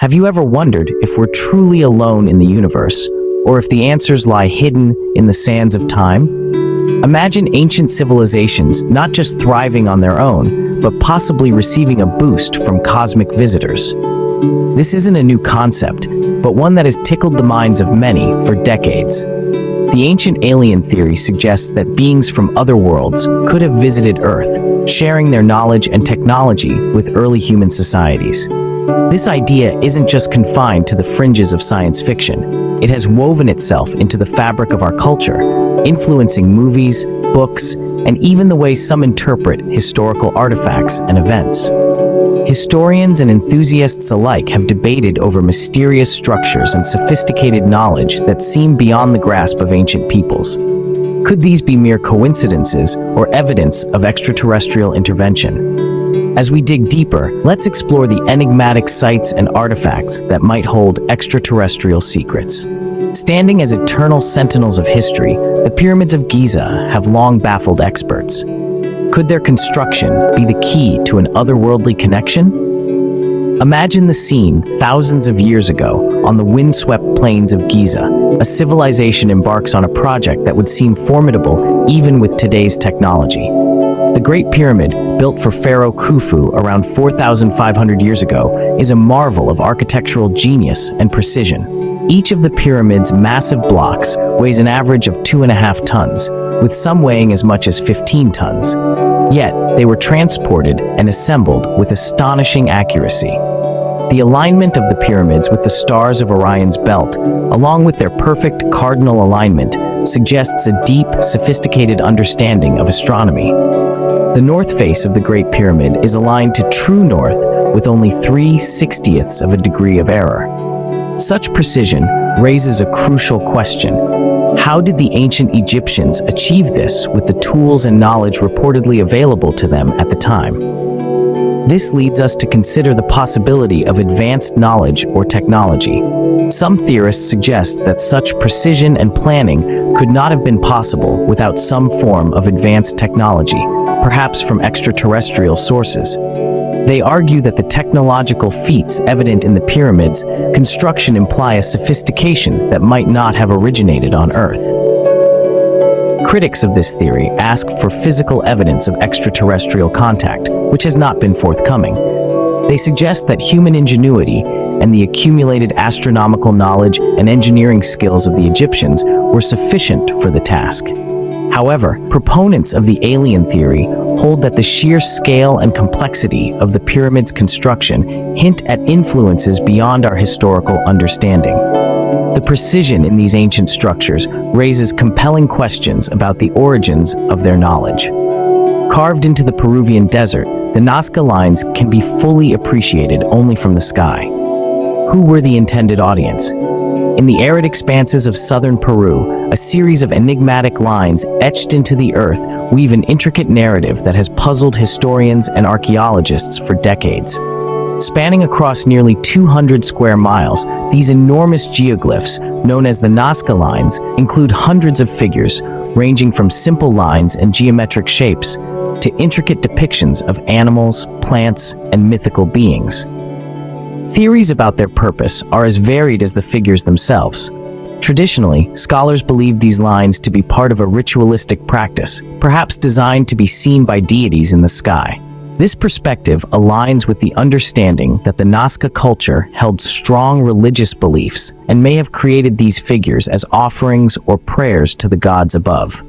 Have you ever wondered if we're truly alone in the universe, or if the answers lie hidden in the sands of time? Imagine ancient civilizations not just thriving on their own, but possibly receiving a boost from cosmic visitors. This isn't a new concept, but one that has tickled the minds of many for decades. The ancient alien theory suggests that beings from other worlds could have visited Earth, sharing their knowledge and technology with early human societies. This idea isn't just confined to the fringes of science fiction. It has woven itself into the fabric of our culture, influencing movies, books, and even the way some interpret historical artifacts and events. Historians and enthusiasts alike have debated over mysterious structures and sophisticated knowledge that seem beyond the grasp of ancient peoples. Could these be mere coincidences or evidence of extraterrestrial intervention? As we dig deeper, let's explore the enigmatic sites and artifacts that might hold extraterrestrial secrets. Standing as eternal sentinels of history, the pyramids of Giza have long baffled experts. Could their construction be the key to an otherworldly connection? Imagine the scene thousands of years ago on the windswept plains of Giza. A civilization embarks on a project that would seem formidable even with today's technology. The Great Pyramid, built for Pharaoh Khufu around 4,500 years ago, is a marvel of architectural genius and precision. Each of the pyramid's massive blocks weighs an average of 2.5 tons, with some weighing as much as 15 tons. Yet, they were transported and assembled with astonishing accuracy. The alignment of the pyramids with the stars of Orion's belt, along with their perfect cardinal alignment, suggests a deep, sophisticated understanding of astronomy. The north face of the Great Pyramid is aligned to true north with only 3/60ths of a degree of error. Such precision raises a crucial question. How did the ancient Egyptians achieve this with the tools and knowledge reportedly available to them at the time? This leads us to consider the possibility of advanced knowledge or technology. Some theorists suggest that such precision and planning could not have been possible without some form of advanced technology, perhaps from extraterrestrial sources. They argue that the technological feats evident in the pyramids' construction imply a sophistication that might not have originated on Earth. Critics of this theory ask for physical evidence of extraterrestrial contact, which has not been forthcoming. They suggest that human ingenuity and the accumulated astronomical knowledge and engineering skills of the Egyptians were sufficient for the task. However, proponents of the alien theory hold that the sheer scale and complexity of the pyramid's construction hint at influences beyond our historical understanding. The precision in these ancient structures raises compelling questions about the origins of their knowledge. Carved into the Peruvian desert, the Nazca lines can be fully appreciated only from the sky. Who were the intended audience? In the arid expanses of southern Peru, a series of enigmatic lines etched into the earth weave an intricate narrative that has puzzled historians and archaeologists for decades. Spanning across nearly 200 square miles, these enormous geoglyphs, known as the Nazca lines, include hundreds of figures, ranging from simple lines and geometric shapes to intricate depictions of animals, plants, and mythical beings. Theories about their purpose are as varied as the figures themselves. Traditionally, scholars believe these lines to be part of a ritualistic practice, perhaps designed to be seen by deities in the sky. This perspective aligns with the understanding that the Nazca culture held strong religious beliefs and may have created these figures as offerings or prayers to the gods above.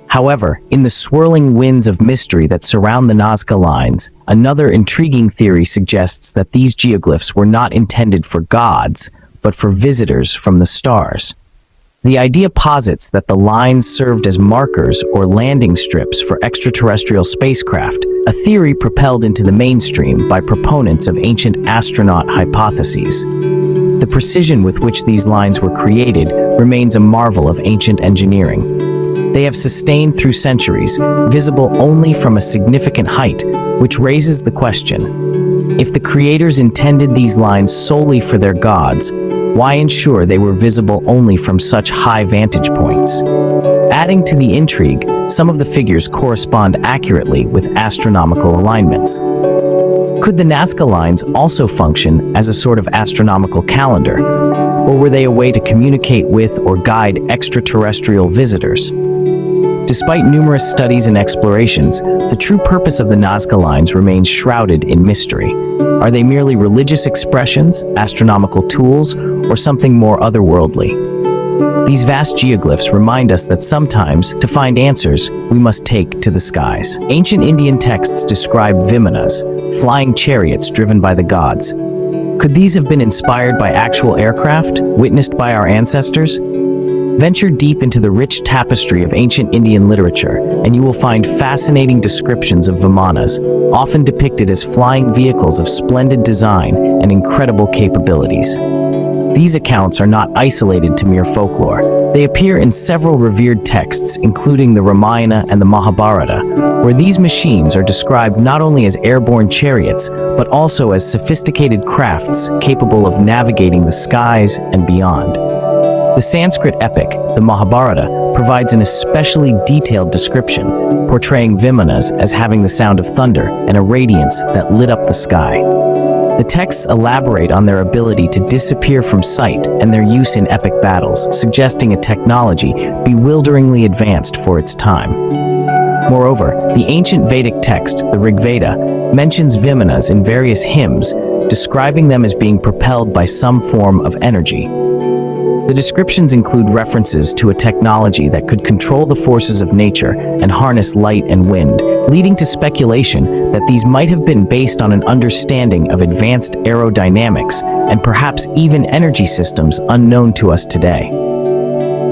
However, in the swirling winds of mystery that surround the Nazca lines, another intriguing theory suggests that these geoglyphs were not intended for gods, but for visitors from the stars. The idea posits that the lines served as markers or landing strips for extraterrestrial spacecraft, a theory propelled into the mainstream by proponents of ancient astronaut hypotheses. The precision with which these lines were created remains a marvel of ancient engineering. They have sustained through centuries, visible only from a significant height, which raises the question: if the creators intended these lines solely for their gods, why ensure they were visible only from such high vantage points? Adding to the intrigue, some of the figures correspond accurately with astronomical alignments. Could the Nazca lines also function as a sort of astronomical calendar? Or were they a way to communicate with or guide extraterrestrial visitors? Despite numerous studies and explorations, the true purpose of the Nazca lines remains shrouded in mystery. Are they merely religious expressions, astronomical tools, or something more otherworldly? These vast geoglyphs remind us that sometimes, to find answers, we must take to the skies. Ancient Indian texts describe vimanas, flying chariots driven by the gods. Could these have been inspired by actual aircraft, witnessed by our ancestors? Venture deep into the rich tapestry of ancient Indian literature, and you will find fascinating descriptions of vimanas, often depicted as flying vehicles of splendid design and incredible capabilities. These accounts are not isolated to mere folklore. They appear in several revered texts, including the Ramayana and the Mahabharata, where these machines are described not only as airborne chariots, but also as sophisticated crafts capable of navigating the skies and beyond. The Sanskrit epic, the Mahabharata, provides an especially detailed description, portraying vimanas as having the sound of thunder and a radiance that lit up the sky. The texts elaborate on their ability to disappear from sight and their use in epic battles, suggesting a technology bewilderingly advanced for its time. Moreover, the ancient Vedic text, the Rig Veda, mentions vimanas in various hymns, describing them as being propelled by some form of energy. The descriptions include references to a technology that could control the forces of nature and harness light and wind, leading to speculation that these might have been based on an understanding of advanced aerodynamics and perhaps even energy systems unknown to us today.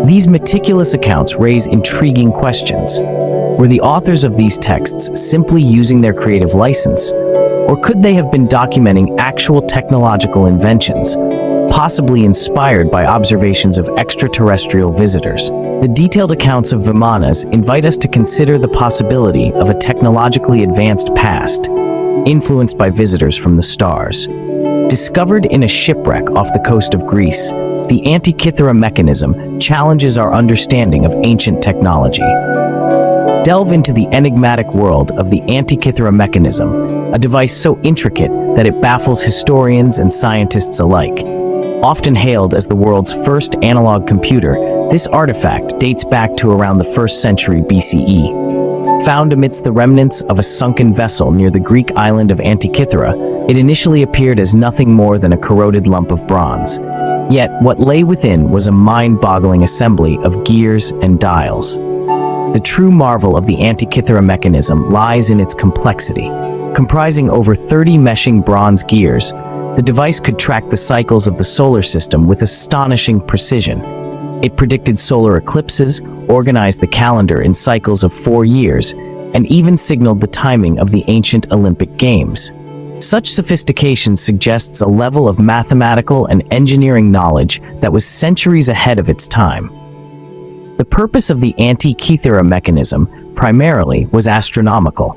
These meticulous accounts raise intriguing questions. Were the authors of these texts simply using their creative license, or could they have been documenting actual technological inventions, possibly inspired by observations of extraterrestrial visitors? The detailed accounts of vimanas invite us to consider the possibility of a technologically advanced past, influenced by visitors from the stars. Discovered in a shipwreck off the coast of Greece, the Antikythera mechanism challenges our understanding of ancient technology. Delve into the enigmatic world of the Antikythera mechanism, a device so intricate that it baffles historians and scientists alike. Often hailed as the world's first analog computer, this artifact dates back to around the 1st century BCE. Found amidst the remnants of a sunken vessel near the Greek island of Antikythera, it initially appeared as nothing more than a corroded lump of bronze. Yet, what lay within was a mind-boggling assembly of gears and dials. The true marvel of the Antikythera mechanism lies in its complexity. Comprising over 30 meshing bronze gears, the device could track the cycles of the solar system with astonishing precision. It predicted solar eclipses, organized the calendar in cycles of 4 years, and even signaled the timing of the ancient Olympic Games. Such sophistication suggests a level of mathematical and engineering knowledge that was centuries ahead of its time. The purpose of the Antikythera mechanism, primarily, was astronomical.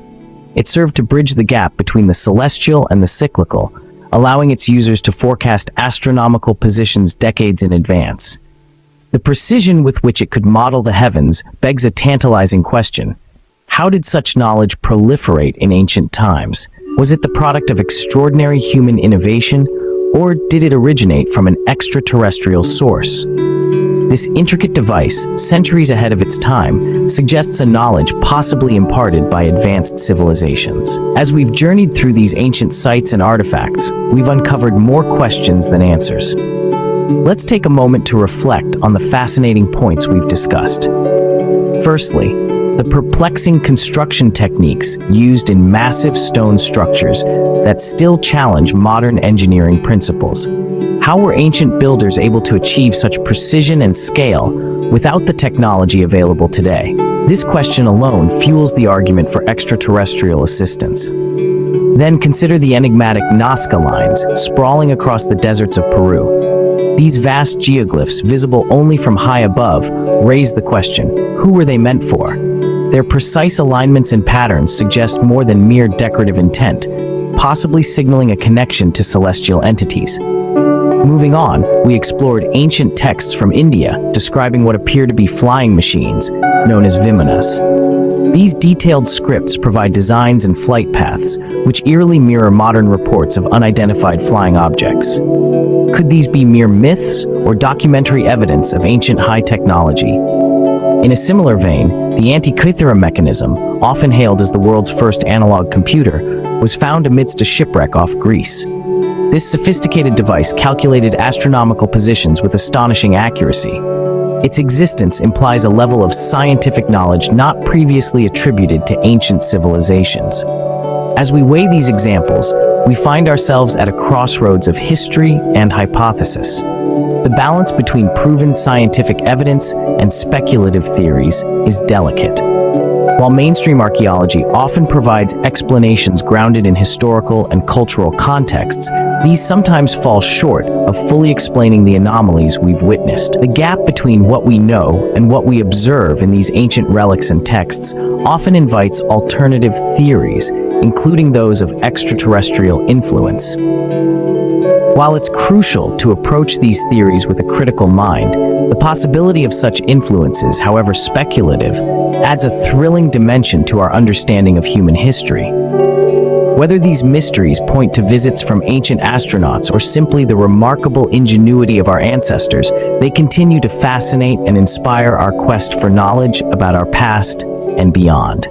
It served to bridge the gap between the celestial and the cyclical, allowing its users to forecast astronomical positions decades in advance. The precision with which it could model the heavens begs a tantalizing question. How did such knowledge proliferate in ancient times? Was it the product of extraordinary human innovation, or did it originate from an extraterrestrial source? This intricate device, centuries ahead of its time, suggests a knowledge possibly imparted by advanced civilizations. As we've journeyed through these ancient sites and artifacts, we've uncovered more questions than answers. Let's take a moment to reflect on the fascinating points we've discussed. Firstly, the perplexing construction techniques used in massive stone structures that still challenge modern engineering principles. How were ancient builders able to achieve such precision and scale without the technology available today? This question alone fuels the argument for extraterrestrial assistance. Then consider the enigmatic Nazca lines sprawling across the deserts of Peru. These vast geoglyphs, visible only from high above, raise the question, who were they meant for? Their precise alignments and patterns suggest more than mere decorative intent, possibly signaling a connection to celestial entities. Moving on, we explored ancient texts from India describing what appear to be flying machines, known as vimanas. These detailed scripts provide designs and flight paths, which eerily mirror modern reports of unidentified flying objects. Could these be mere myths or documentary evidence of ancient high technology? In a similar vein, the Antikythera mechanism, often hailed as the world's first analog computer, was found amidst a shipwreck off Greece. This sophisticated device calculated astronomical positions with astonishing accuracy. Its existence implies a level of scientific knowledge not previously attributed to ancient civilizations. As we weigh these examples, we find ourselves at a crossroads of history and hypothesis. The balance between proven scientific evidence and speculative theories is delicate. While mainstream archaeology often provides explanations grounded in historical and cultural contexts, these sometimes fall short of fully explaining the anomalies we've witnessed. The gap between what we know and what we observe in these ancient relics and texts often invites alternative theories, including those of extraterrestrial influence. While it's crucial to approach these theories with a critical mind, the possibility of such influences, however speculative, adds a thrilling dimension to our understanding of human history. Whether these mysteries point to visits from ancient astronauts or simply the remarkable ingenuity of our ancestors, they continue to fascinate and inspire our quest for knowledge about our past and beyond.